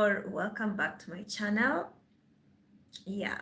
or welcome back to my channel. Yeah.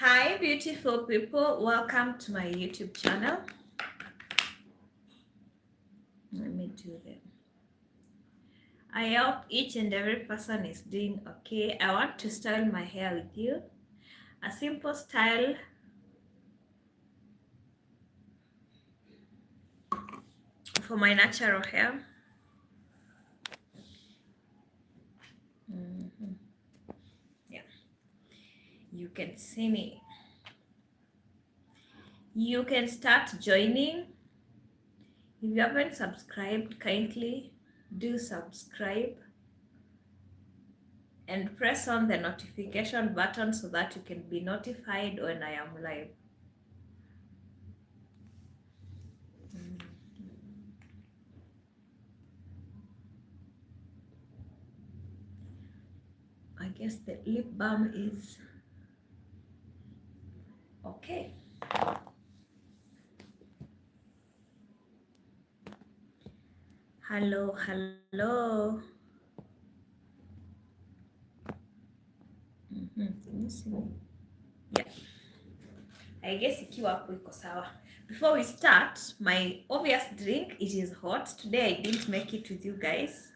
Hi, beautiful people. Welcome to my YouTube channel. Let me do that. I hope each and every person is doing okay. I want to style my hair with you. A simple style for my natural hair. Yeah, you can see me. You can start joining. If you haven't subscribed, kindly do subscribe and press on the notification button so that you can be notified when I am live. I guess the lip balm is okay. Hello. Can you see me? Yeah. I guess ikiwa hapo iko sawa. Before we start, my obvious drink, it is hot. Today I didn't make it with you guys.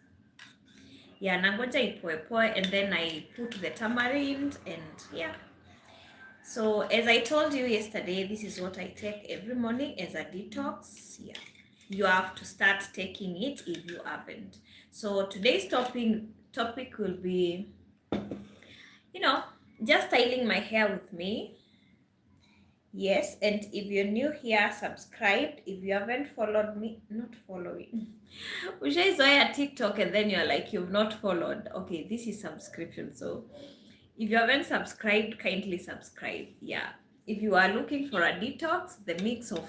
Yeah, nangoja ipoepoe and then I put the tamarind and yeah. So as I told you yesterday, this is what I take every morning as a detox. Yeah, you have to start taking it if you haven't. So today's topic will be, just styling my hair with me. Yes, and if you're new here, subscribe. If you haven't followed me, not following. Ushaizoea TikTok and then you're like, you've not followed. Okay, this is subscription. So if you haven't subscribed, kindly subscribe. Yeah. If you are looking for a detox, the mix of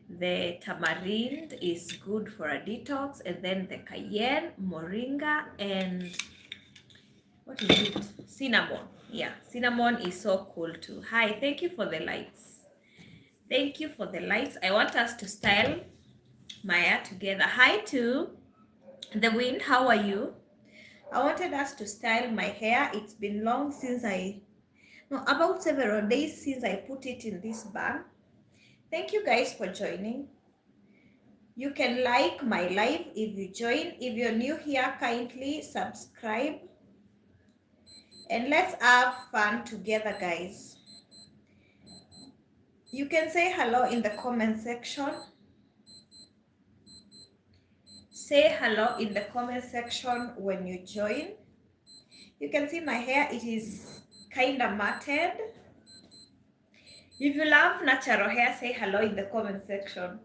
the tamarind is good for a detox, and then the cayenne, moringa, and what is it? Cinnamon. Yeah, cinnamon is so cool too. Hi, thank you for the lights. Thank you for the lights. I want us to style my hair together. Hi to the wind. How are you? I wanted us to style my hair. It's been long since about several days since I put it in this bun. Thank you guys for joining. You can like my live if you join. If you're new here, kindly subscribe. And let's have fun together, guys. You can say hello in the comment section. Say hello in the comment section when you join. You can see my hair, it is kind of matted. If you love natural hair, say hello in the comment section.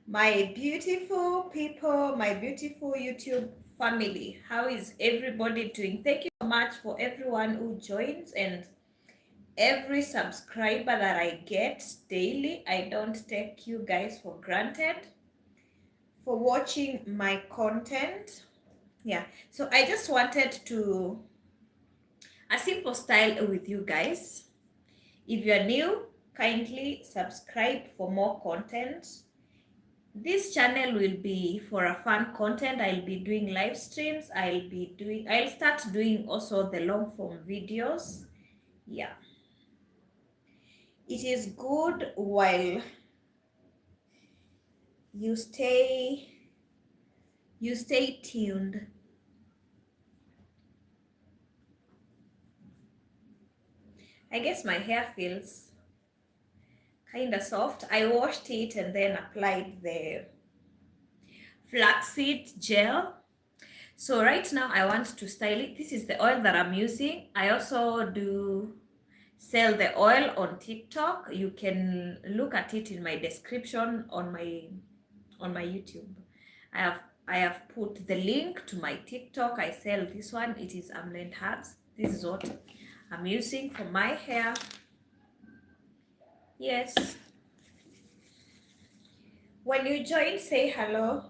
My beautiful people, my beautiful YouTube family, how is everybody doing? Thank you so much for everyone who joins and every subscriber that I get daily. I don't take you guys for granted for watching my content. Yeah, so I just wanted to a simple style with you guys. If you're new, kindly subscribe for more content. This channel will be for a fun content. I'll be doing live streams. I'll start doing also the long form videos. Yeah. It is good while you stay tuned. I guess my hair feels kind of soft. I washed it and then applied the flaxseed gel. So right now I want to style it. This is the oil that I'm using. I also do sell the oil on TikTok. You can look at it in my description on my YouTube. I have put the link to my TikTok. I sell this one. It is Amland Herbs. This is what I'm using for my hair. Yes. When you join, say hello.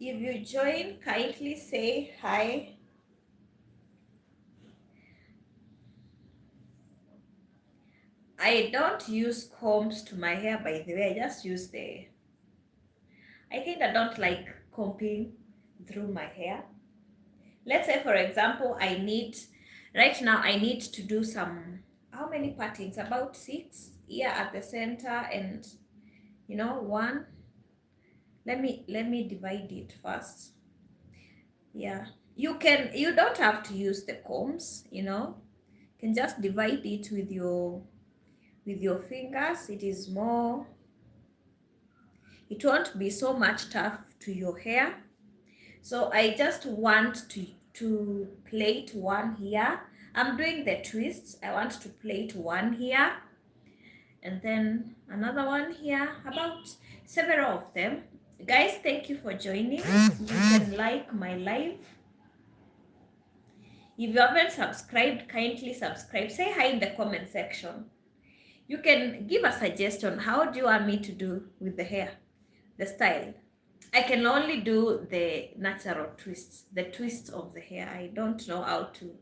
If you join, kindly say hi. I don't use combs to my hair, by the way. I just use I think I don't like combing through my hair. Let's say, for example, right now I need to do some, how many partings? About 6 here at the center and, one. Let me divide it first. Yeah. You don't have to use the combs, you can just divide it with your fingers. It won't be so much tough to your hair. So I just want to plait one here. I'm doing the twists. I want to plait one here and then another one here, about several of them. Guys, thank you for joining. You can like my live. If you haven't subscribed, kindly subscribe. Say hi in the comment section. You can give a suggestion. How do you want me to do with the hair, the style? I can only do the natural twists, the twist of the hair. I don't know how to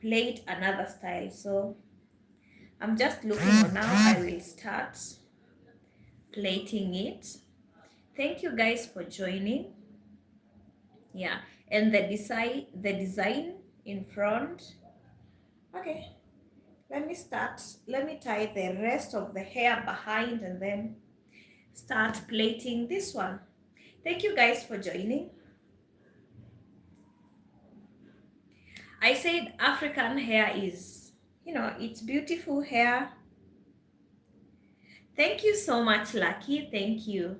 plait another style. So I'm just looking on now. I will start plaiting it. Thank you guys for joining. Yeah, and the design in front. Okay, let me start. Let me tie the rest of the hair behind and then start plaiting this one. Thank you guys for joining. I said African hair is, it's beautiful hair. Thank you so much, Lucky. Thank you.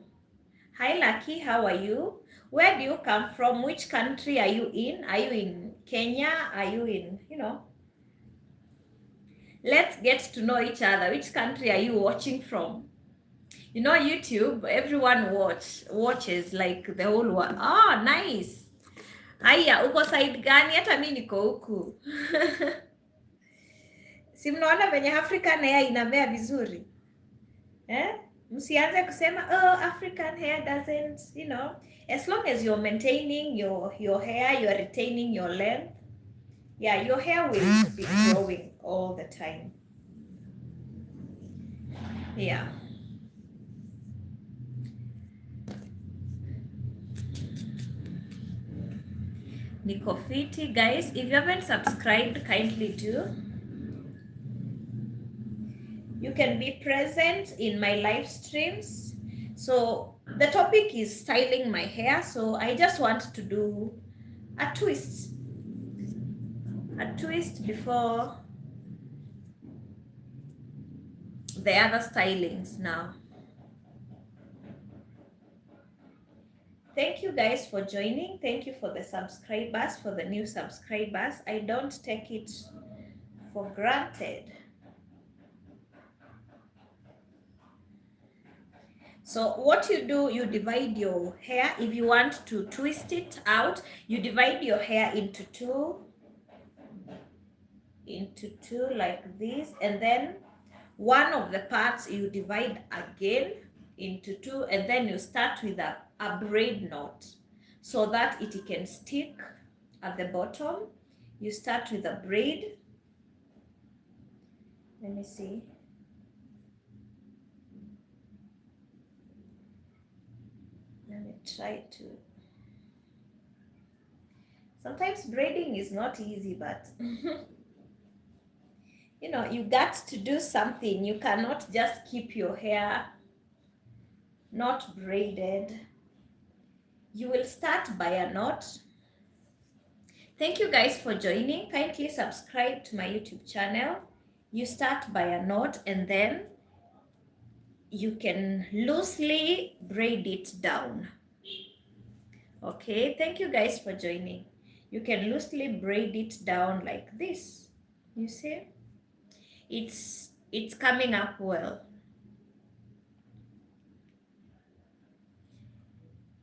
Hi, Lucky. How are you? Where do you come from? Which country are you in? Are you in Kenya? Are you in, Let's get to know each other. Which country are you watching from? YouTube, everyone watches like the whole world. Oh, nice. Aya, uko side gani? Hata mimi niko huku. Si mnaona venye African hair inamea vizuri? Msianze kusema, oh, African hair doesn't, as long as you're maintaining your hair, you're retaining your length, yeah, your hair will be growing all the time. Yeah. Niko fiti, guys. If you haven't subscribed, kindly do. You can be present in my live streams. So the topic is styling my hair. So I just want to do a twist before the other stylings now. Thank you guys for joining. Thank you for the subscribers, for the new subscribers. I don't take it for granted. So what you do, you divide your hair. If you want to twist it out, you divide your hair into two like this, and then one of the parts you divide again into two, and then you start with a braid knot so that it can stick at the bottom. You start with a braid. Let me see. Let me try to. Sometimes braiding is not easy, but you got to do something. You cannot just keep your hair not braided. You will start by a knot. Thank you guys for joining. Kindly subscribe to my YouTube channel. You start by a knot and then you can loosely braid it down. Okay, thank you guys for joining. You can loosely braid it down like this. You see? It's coming up well.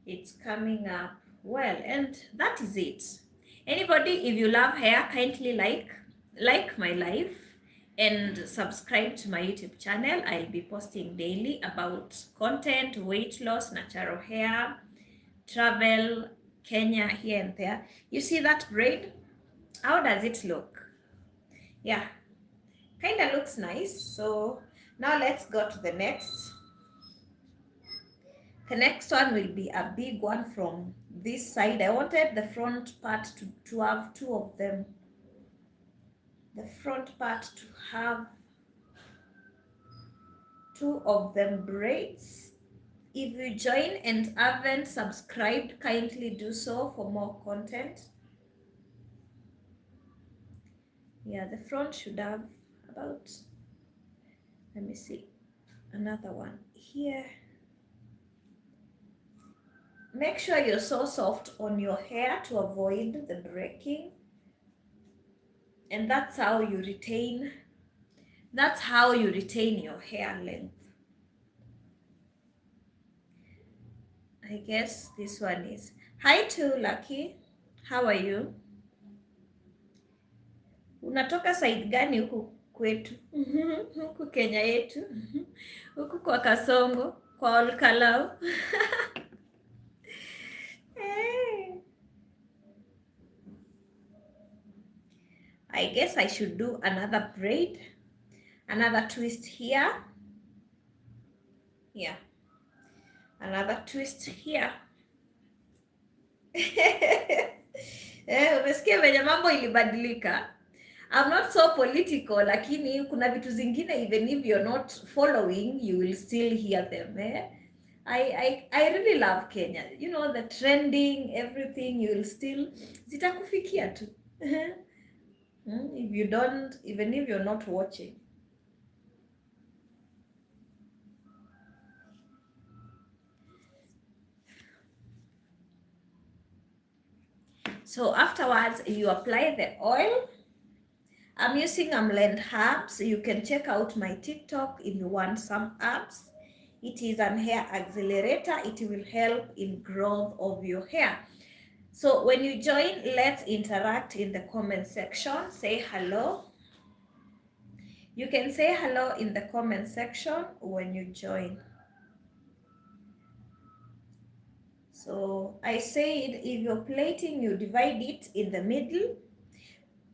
It's coming up well, and that is it. Anybody, if you love hair, kindly like my life and subscribe to my YouTube channel. I'll be posting daily about content, weight loss, natural hair, travel, Kenya, here and there. You see that braid? How does it look? Yeah, kind of looks nice. So now let's go to the next. The next one will be a big one from this side. I wanted the front part to have two of them. The front part to have two of them braids. If you join and haven't subscribed, kindly do so for more content. Yeah, the front should have about, let me see, another one here. Make sure you're so soft on your hair to avoid the breaking. And that's how you retain your hair length. I guess this one is. Hi to Lucky. How are you? Unatoka side gani huku kwetu? Huku Kenya yetu. Huku kwa Kasongo, kwa Olkalau. Hey. I guess I should do another braid, another twist here. Yeah. Another twist here. Umesikia venye mambo ilibadilika. I'm not so political, lakini kuna vitu zingine even if you're not following, you will still hear them. I really love Kenya. You know, the trending, everything, you will still, zitakufikia tu. If you don't, even if you're not watching. So afterwards, you apply the oil. I'm using Amlend herbs. You can check out my TikTok if you want some herbs. It is an hair accelerator. It will help in growth of your hair. So when you join, let's interact in the comment section. Say hello. You can say hello in the comment section when you join. So I said if you're plaiting, you divide it in the middle.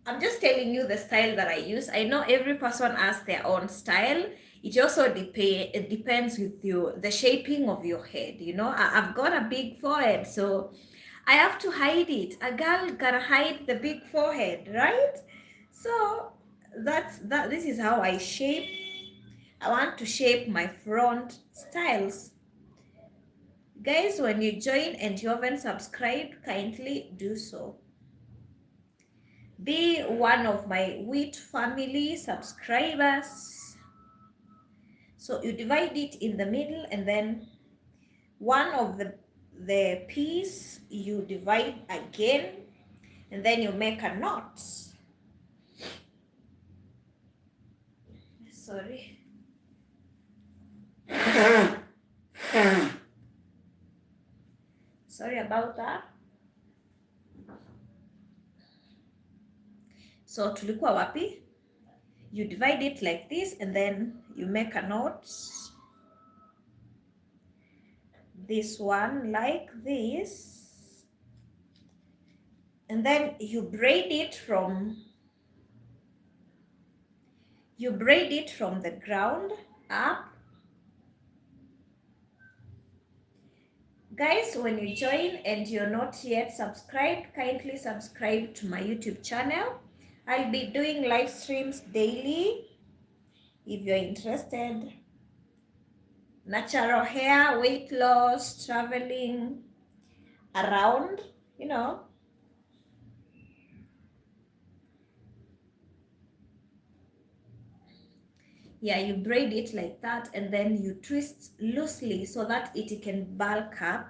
I'm just telling you the style that I use. I know every person has their own style. It also depends with the shaping of your head. You know, I've got a big forehead, so I have to hide it. A girl gotta hide the big forehead, right? So this is how I shape. I want to shape my front styles. Guys, when you join and you haven't subscribed, kindly do so. Be one of my wheat family subscribers. So you divide it in the middle, and then one of the piece you divide again, and then you make a knot. Sorry. Sorry about that. So tulikuwa wapi? You divide it like this, and then you make a knot. This one like this. And then you braid it from the ground up. Guys, when you join and you're not yet subscribed, kindly subscribe to my YouTube channel. I'll be doing live streams daily if you're interested. Natural hair, weight loss, traveling around, you know. Yeah, you braid it like that and then you twist loosely so that it can bulk up.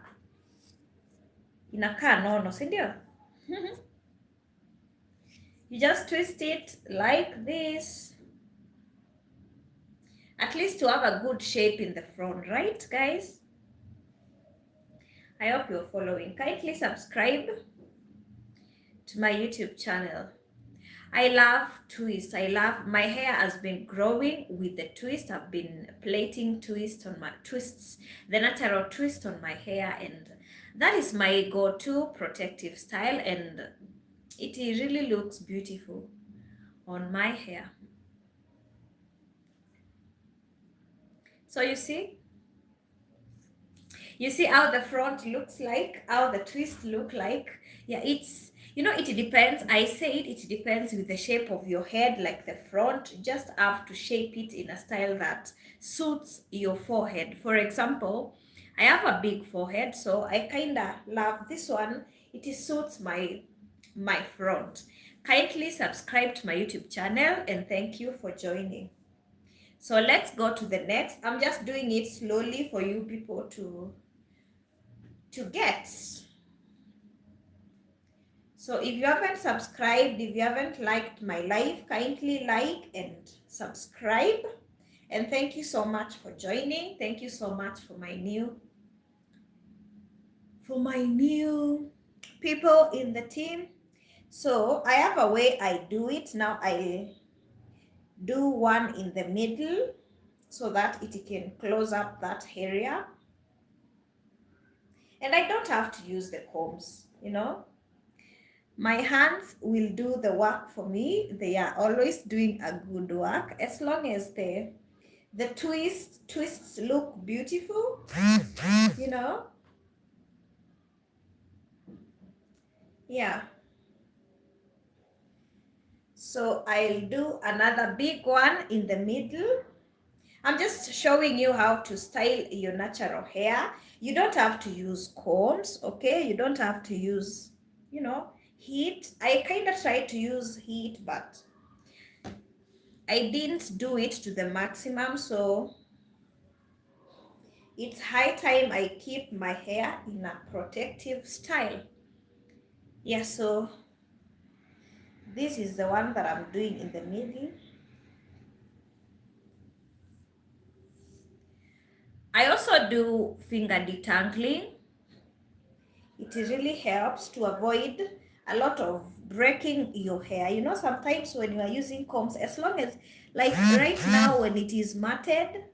Inakaa nono, si ndio? You just twist it like this. At least to have a good shape in the front, right, guys? I hope you're following. Kindly subscribe to my YouTube channel. I love twists. My hair has been growing with the twist. I've been plaiting twists on my twists, the natural twist on my hair, and that is my go-to protective style, and it really looks beautiful on my hair. So you see how the front looks like, how the twists look like. Yeah, it's, it depends. I said it depends with the shape of your head, like the front. You just have to shape it in a style that suits your forehead. For example, I have a big forehead, so I kind of love this one. It suits my front. Kindly subscribe to my YouTube channel and thank you for joining. So let's go to the next. I'm just doing it slowly for you people to get. So if you haven't subscribed, if you haven't liked my live, kindly like and subscribe. And thank you so much for joining. Thank you so much for my new people in the team. So I have a way I do it. Now I do one in the middle so that it can close up that area. And I don't have to use the combs, My hands will do the work for me. They are always doing a good work as long as the twists look beautiful, Yeah. So I'll do another big one in the middle. I'm just showing you how to style your natural hair. You don't have to use combs, okay? You don't have to use, heat. I kind of tried to use heat, but I didn't do it to the maximum, so it's high time I keep my hair in a protective style. Yeah, so this is the one that I'm doing in the middle. I also do finger detangling. It really helps to avoid a lot of breaking your hair. Sometimes when you are using combs, as long as, like right now when it is matted,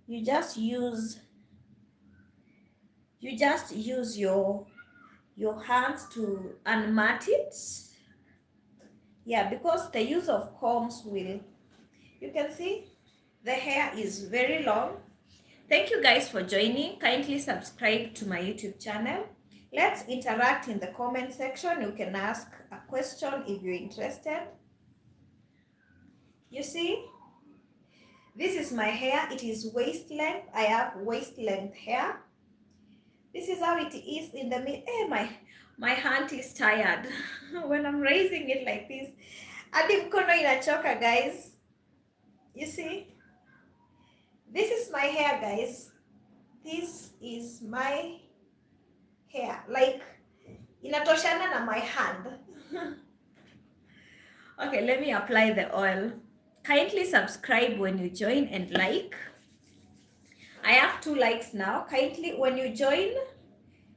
you just use your hands to unmat it. Yeah, because the use of combs you can see the hair is very long. Thank you guys for joining. Kindly subscribe to my YouTube channel. Let's interact in the comment section. You can ask a question if you're interested. You see, this is my hair. It is waist length. I have waist length hair. This is how it is in the mid. My hand is tired when I'm raising it like this. Hadi mkono inachoka, guys. You see, this is my hair, guys. This is my hair. Like, inatoshana na my hand. Okay, let me apply the oil. Kindly subscribe when you join and like. I have 2 likes now. Kindly, when you join,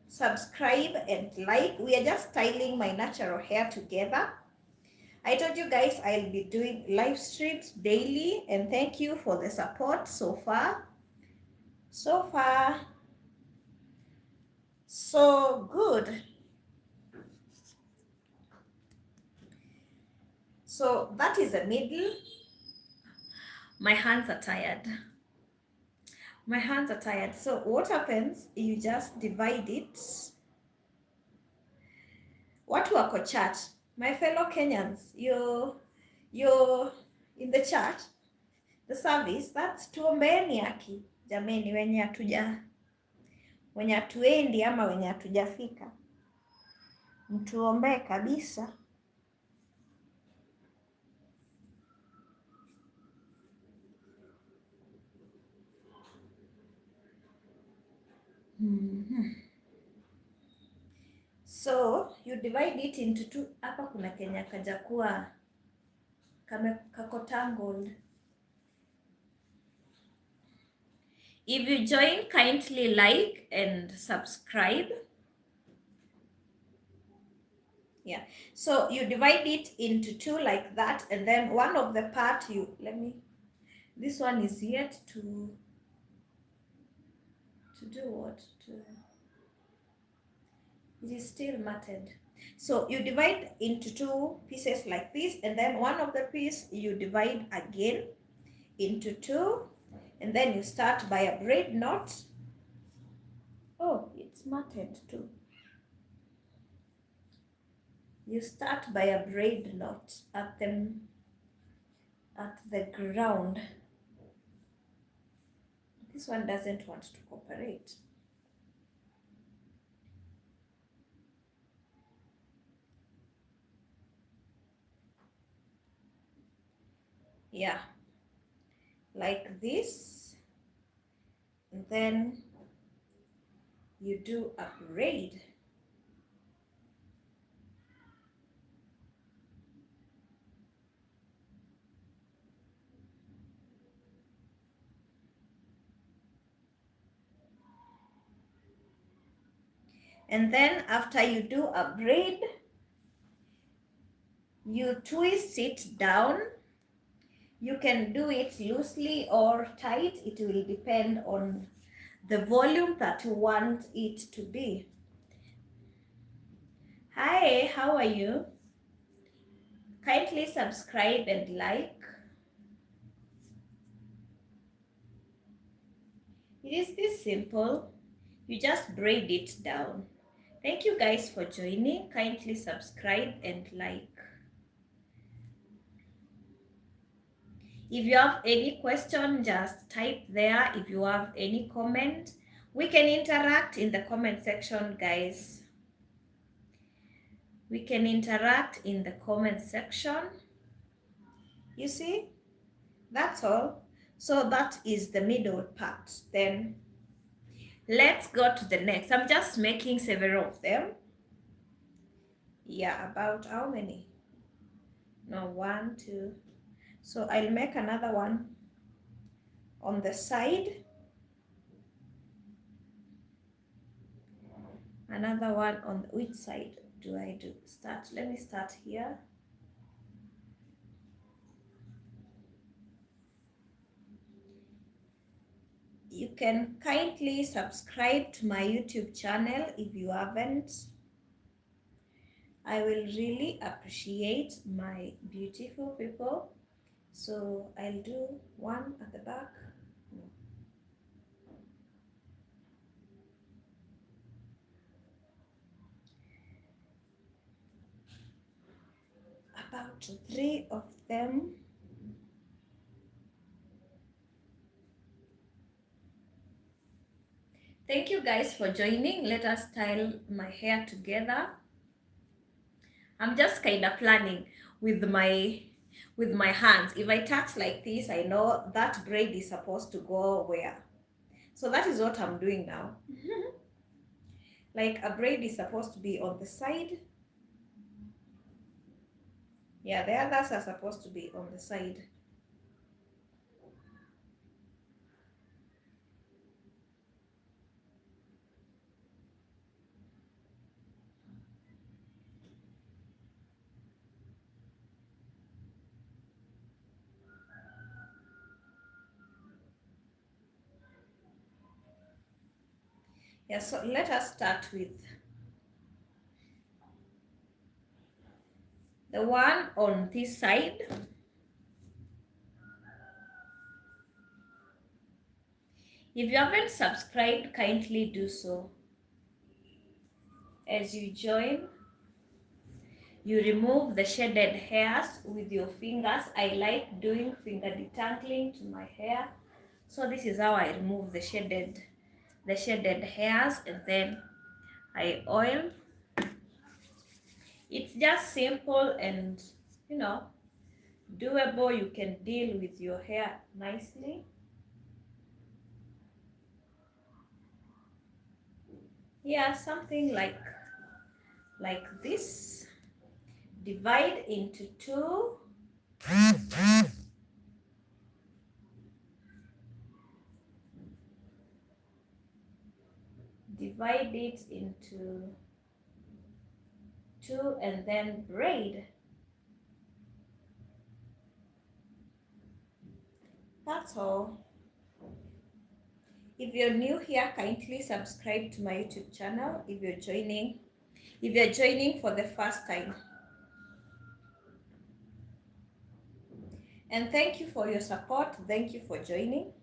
subscribe and like. We are just styling my natural hair together. I told you guys I'll be doing live streams daily, and thank you for the support so far. So far, so good. So that is the middle. My hands are tired. My hands are tired. So what happens, you just divide it. Watu wako church, my fellow Kenyans, you're in the church, the service, that's tuombeeni haki jameni, wenye hatuendi ama wenye hatujafika, mtuombee kabisa. So you divide it into two. Hapa kuna Kenya kajakuwa kako tangled. If you join, kindly like and subscribe. Yeah, so you divide it into two like that, and then one of the part this one is yet to do what? It is still matted. So you divide into two pieces like this, and then one of the piece you divide again into two, and then you start by a braid knot. Oh, it's matted too. You start by a braid knot at the ground. This one doesn't want to cooperate. Yeah, like this, and then you do a braid. And then after you do a braid, you twist it down. You can do it loosely or tight. It will depend on the volume that you want it to be. Hi, how are you? Kindly subscribe and like. It is this simple. You just braid it down. Thank you guys for joining. Kindly subscribe and like. If you have any question, just type there. If you have any comment, we can interact in the comment section, guys. We can interact in the comment section. You see? That's all. So that is the middle part. Then let's go to the next. I'm just making several of them. Yeah, about how many? No, 1, 2. So I'll make another one on the side. Another one on which side do I do? Start. Let me start here. You can kindly subscribe to my YouTube channel if you haven't. I will really appreciate my beautiful people. So I'll do one at the back. About 3 of them. Thank you guys for joining. Let us style my hair together. I'm just kind of planning with my hands. If I touch like this, I know that braid is supposed to go where. So that is what I'm doing now. Like a braid is supposed to be on the side. Yeah, the others are supposed to be on the side. Yeah, so let us start with the one on this side. If you haven't subscribed, kindly do so. As you join, you remove the shaded hairs with your fingers. I like doing finger detangling to my hair. So this is how I remove the shaded hairs, and then I oil. It's just simple and, you know, doable. You can deal with your hair nicely. Yeah, something like this. Divide into two. Divide it into two and then braid. That's all. If you're new here, kindly subscribe to my YouTube channel if you're joining for the first time. And thank you for your support. Thank you for joining.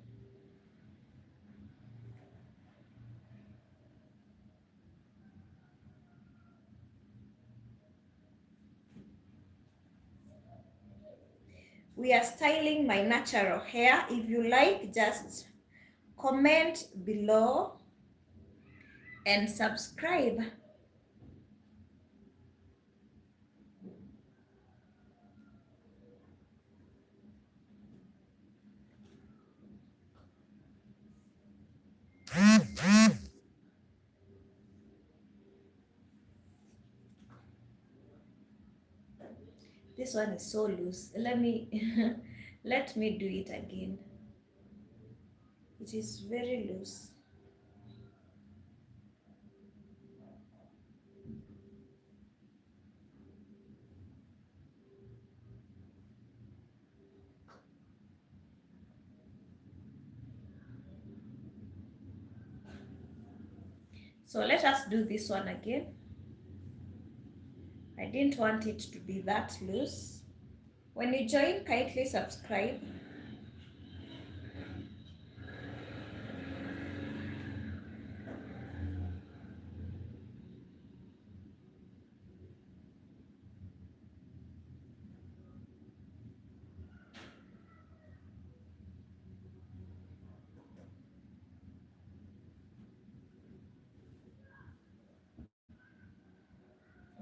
We are styling my natural hair. If you like, just comment below and subscribe. This one is so loose. Let me let me do it again. It is very loose. So let us do this one again. I didn't want it to be that loose. When you join, kindly subscribe.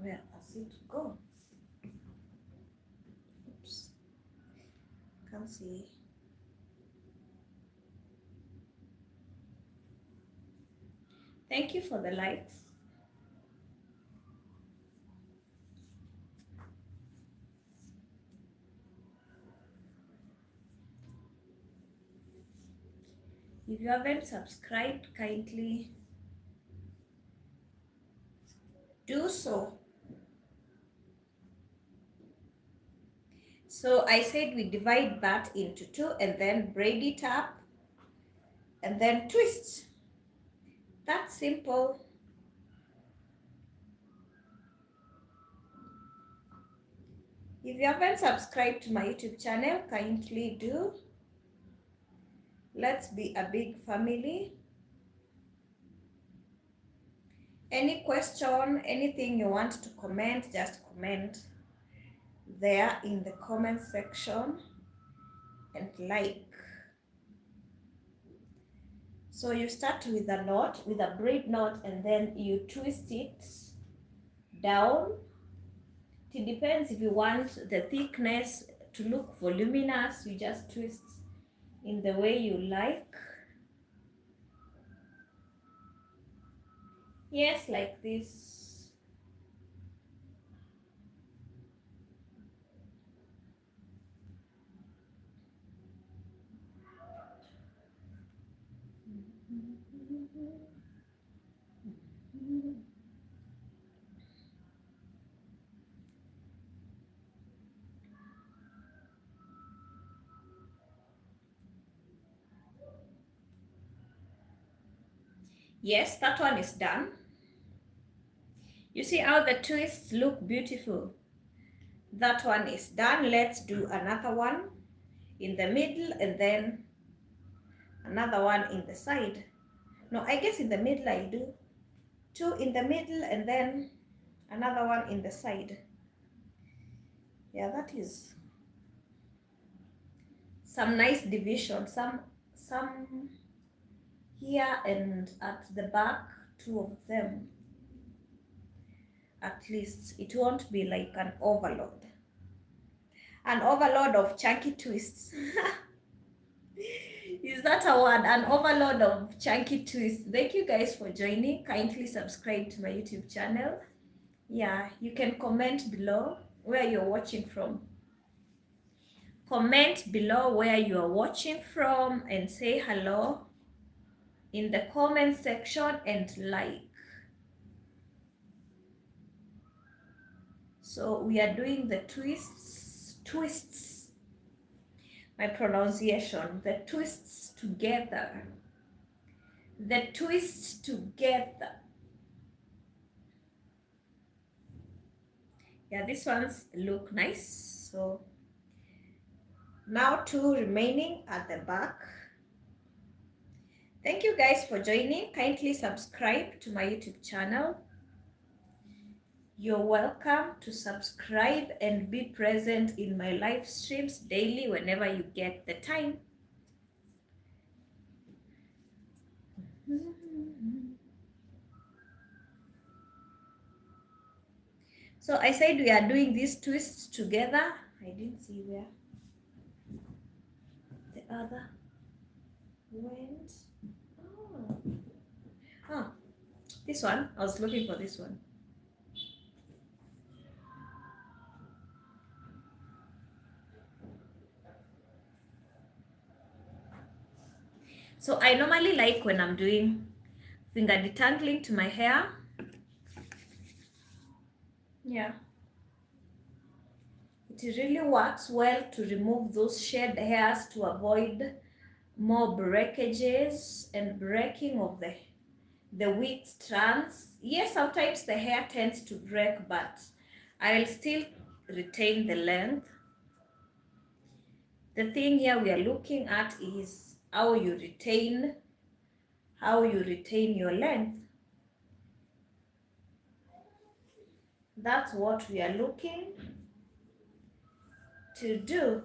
Where does it go? Oops, can't see. Thank you for the likes. If you haven't subscribed, kindly do so. So I said we divide that into two and then braid it up and then twist. That's simple. If you haven't subscribed to my YouTube channel, kindly do. Let's be a big family. Any question, anything you want to comment, just comment there in the comment section and like. So you start with a knot, with a braid knot, and then you twist it down. It depends if you want the thickness to look voluminous, you just twist in the way you like. Yes, like this. Yes, that one is done. You see how the twists look beautiful. That one is done. Let's do another one in the middle and then another one in the side. No, I guess in the middle I do. Two in the middle and then another one in the side. Yeah, that is some nice division. Some here and at the back, two of them. At least it won't be like an overload. An overload of chunky twists. Is that a word? An overload of chunky twists. Thank you guys for joining. Kindly subscribe to my YouTube channel. Yeah, you can comment below where you're watching from. Comment below where you are watching from and say hello in the comment section and like. So we are doing the twists, my pronunciation, the twists together. The twists together. Yeah, these ones look nice. So now two remaining at the back. Thank you guys for joining. Kindly subscribe to my YouTube channel. You're welcome to subscribe and be present in my live streams daily whenever you get the time. So I said we are doing these twists together. I didn't see where the other went. Oh, this one. I was looking for this one. So I normally like when I'm doing finger detangling to my hair. Yeah. It really works well to remove those shed hairs to avoid more breakages and breaking of the wig strands. Yes, sometimes the hair tends to break, but I will still retain the length. The thing here we are looking at is how you retain your length. That's what we are looking to do.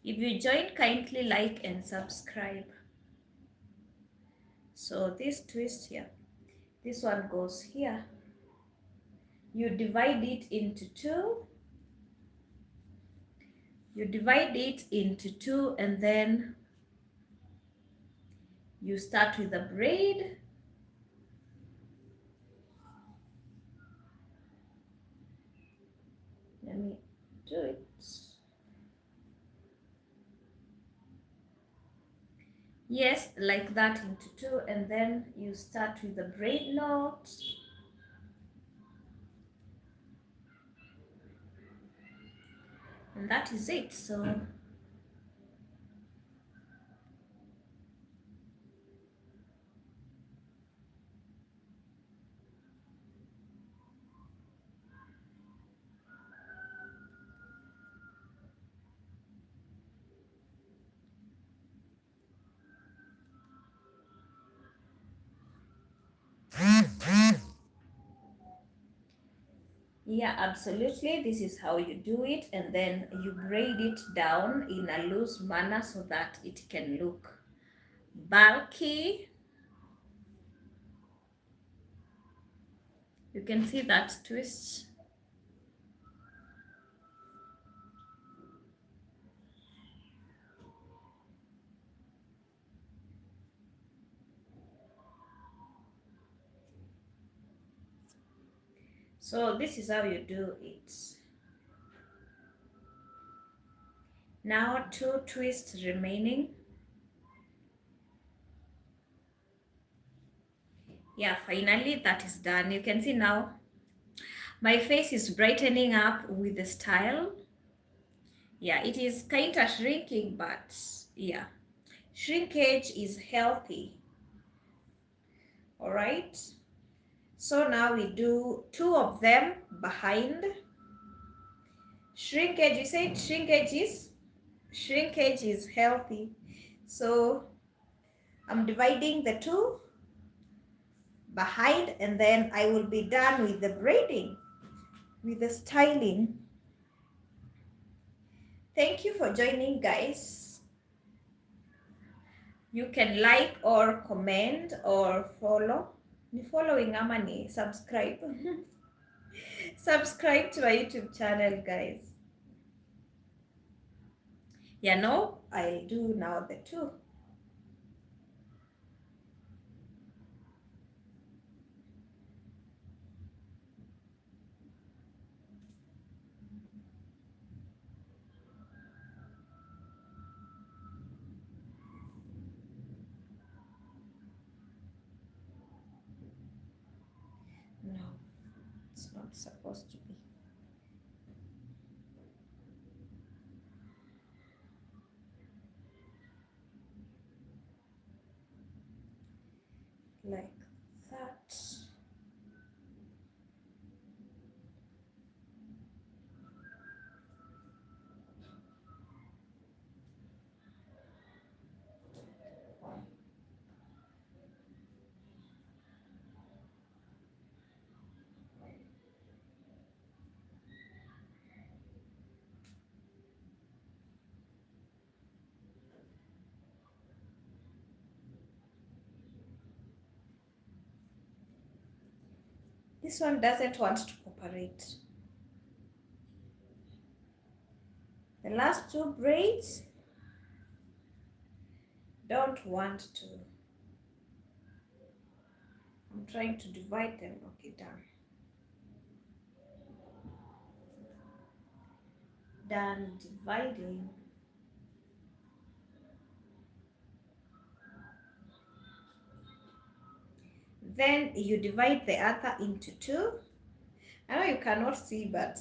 If you join, kindly like and subscribe. So this twist here, this one goes here. You divide it into two. You divide it into two and then you start with a braid. Let me do it. Yes, like that into two, and then you start with the braid knot. And that is it. So yeah, absolutely. This is how you do it, and then you braid it down in a loose manner so that it can look bulky. You can see that twist. So this is how you do it. Now two twists remaining. Yeah, finally that is done. You can see now my face is brightening up with the style. Yeah, it is kind of shrinking, but yeah, shrinkage is healthy. All right. So now we do two of them behind. Shrinkage, you said shrinkage is healthy. So I'm dividing the two behind, and then I will be done with the braiding, with the styling. Thank you for joining, guys. You can like or comment or follow. Ni following ama ni subscribe. Subscribe to my YouTube channel, guys. Yeah, no, I'll do now the two. No, it's not supposed to be. Like that. This one doesn't want to cooperate. The last two braids don't want to. I'm trying to divide them. Okay, done. Done dividing. Then you divide the other into two. I know you cannot see, but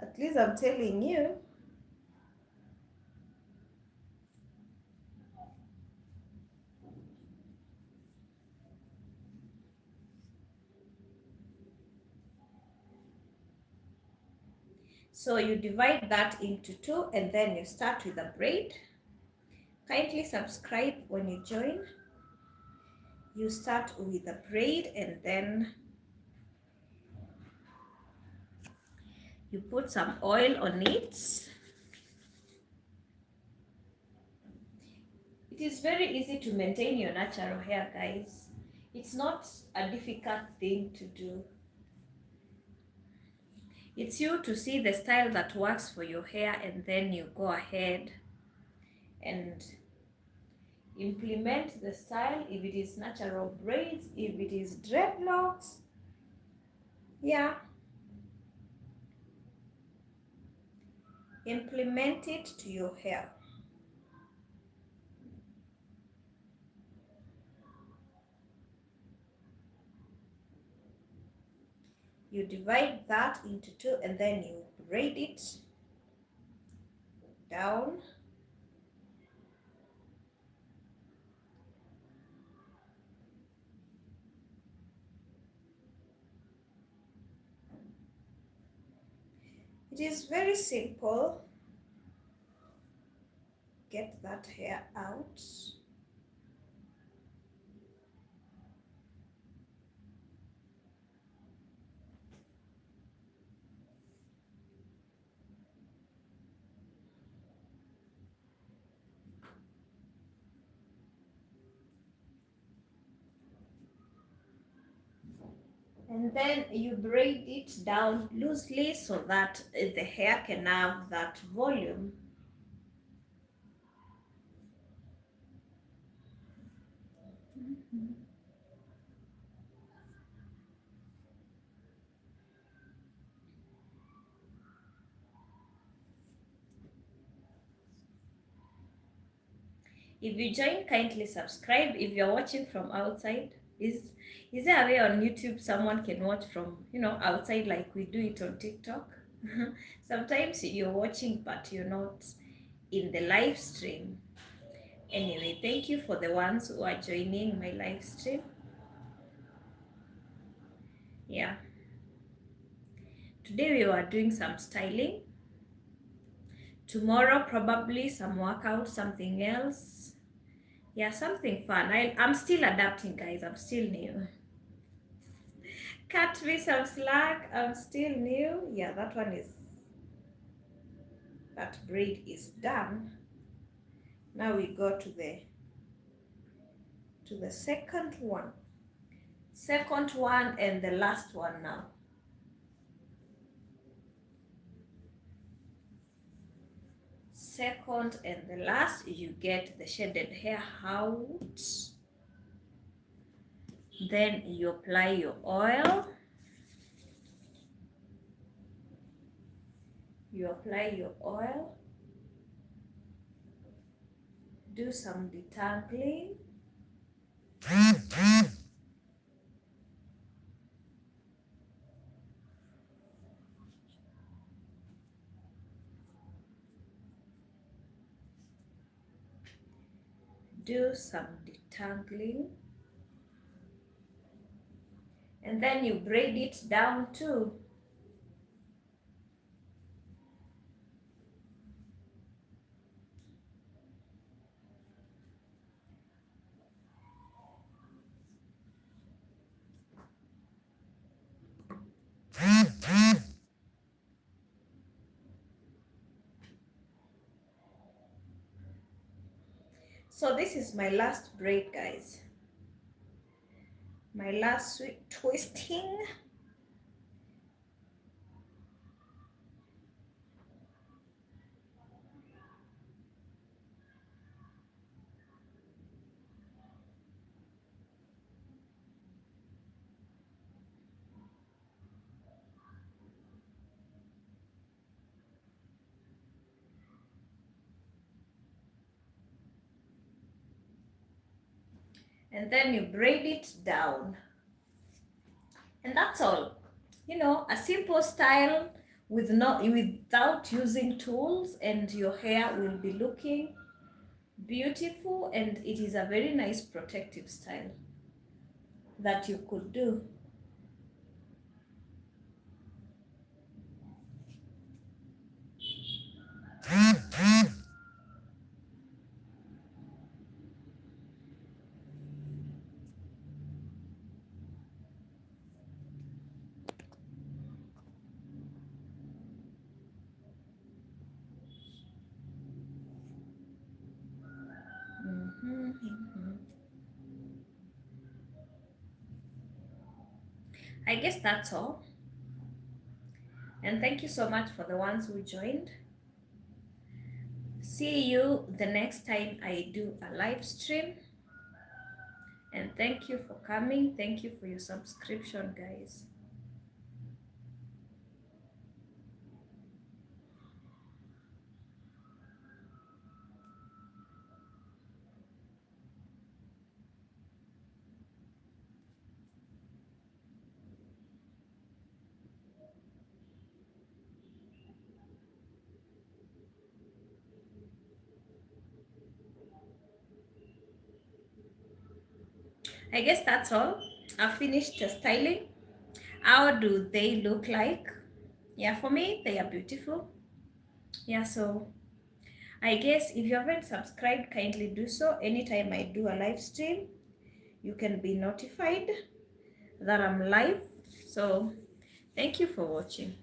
at least I'm telling you. So you divide that into two, and then you start with a braid. Kindly subscribe when you join. You start with a braid, and then you put some oil on it. It is very easy to maintain your natural hair, guys. It's not a difficult thing to do. It's you to see the style that works for your hair, and then you go ahead and implement the style. If it is natural braids, if it is dreadlocks, yeah, implement it to your hair. You divide that into two, and then you braid it down. It is very simple. Get that hair out. And then you braid it down loosely so that the hair can have that volume. If you join, kindly subscribe. If you're watching from outside, is there a way on YouTube someone can watch from, outside like we do it on TikTok? Sometimes you're watching, but you're not in the live stream. Anyway, thank you for the ones who are joining my live stream. Yeah, today we were doing some styling. Tomorrow, probably some workout, something else. Yeah, something fun. I'm still adapting, guys. I'm still new. Cut me some slack. I'm still new. Yeah, that braid is done. Now we go to the second one. Second one and the last one now. Second and the last, you get the shaded hair out. Then you apply your oil. You apply your oil. Do some detangling. Do some detangling. And then you braid it down too. So this is my last braid, guys. My last sweet twisting. And then you braid it down. And that's all. You know, a simple style without using tools, and your hair will be looking beautiful, and it is a very nice protective style that you could do. I guess that's all. And thank you so much for the ones who joined. See you the next time I do a live stream. And thank you for coming. Thank you for your subscription, guys. I guess that's all. I've finished the styling. How do they look like? Yeah, for me, they are beautiful. Yeah, so I guess if you haven't subscribed, kindly do so. Anytime I do a live stream, you can be notified that I'm live. So thank you for watching.